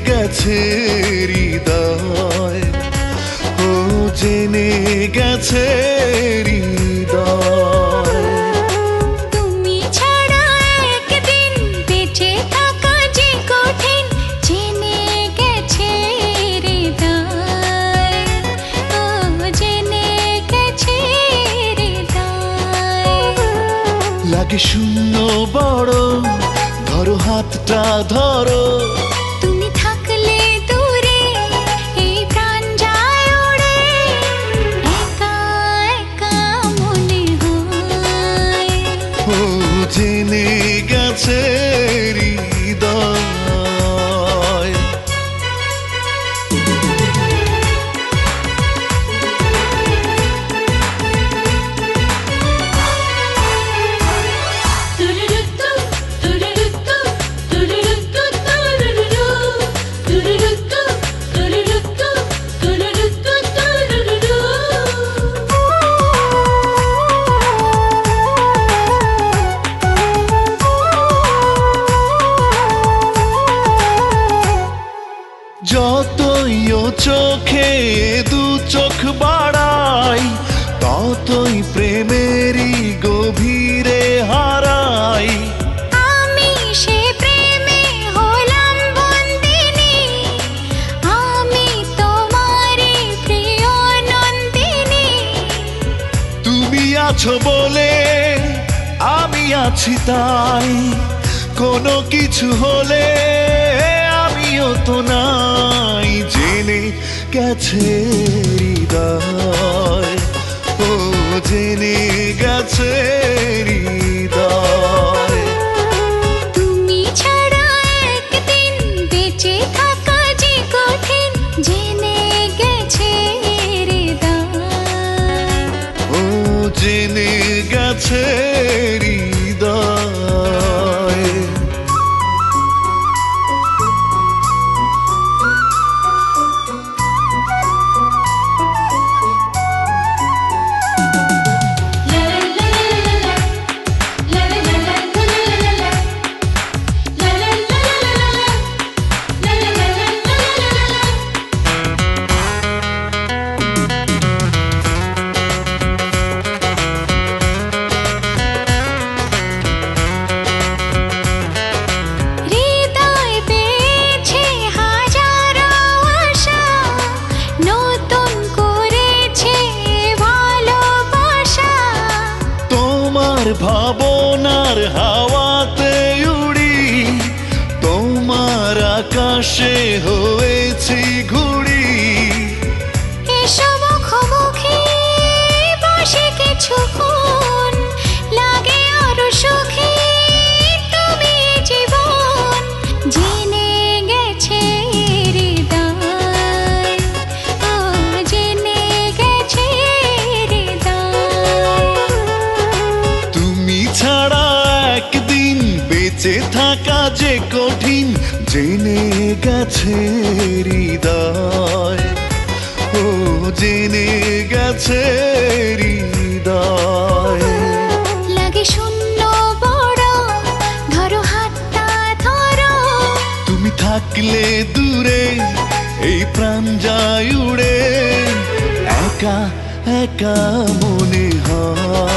গেছে হৃদয়, ও জেনে গেছে হৃদয়। তুমি ছাড়া একদিন বেঁচে থাকা যে কঠিন, জেনে গেছে হৃদয়, ও জেনে গেছে হৃদয়। লাগে শূন্য বড়, ধরো হাতটা ধরো। তুমি থাকলে দূরে এই প্রাণ যায় উড়ে, একা একা মনে হয়। ও জেনে গেছে হৃদয়। যতই ও চোখে দু চোখ বাড়াই, ততই প্রেমেরই গভীরে হারাই। আমি সে প্রেমে হলাম বন্দিনী, আমি তোমারই প্রিয় নন্দিনী। তুমি আছো বলে আমি আছি তাই, কোনো কিছু হলে আমিও তো নাই। জেনে গেছে হৃদয়, ও জেনে গেছে হৃদয়। তুমি ছাড়া একদিন বেঁচে থাকা যে কঠিন, জেনে গেছে হৃদয়, ও জেনে গেছে হৃদয়। হৃদয় পেয়েছে হাজারো আশা, নতুন করেছে ভালোবাসা। তোমার ভাবনার হাওয়াতে উড়ি, তোমার আকাশে হয়েছি ঘুড়ি। এসো মুখোমুখি বসে কিছুক্ষণ, লাগে আরো সুখী তুমি জীবন। জেনে গেছে হৃদয়, ও জেনে গেছে হৃদয়। তুমি ছাড়া একদিন বেঁচে থাকা যে কঠিন, জেনে গেছে হৃদয়, ও জেনে গেছে হৃদয়। লাগে শূন্য বড়, ধরো হাতটা ধরো। তুমি থাকলে দূরে এই প্রাণ যায় উড়ে, একা একা মনে হয়।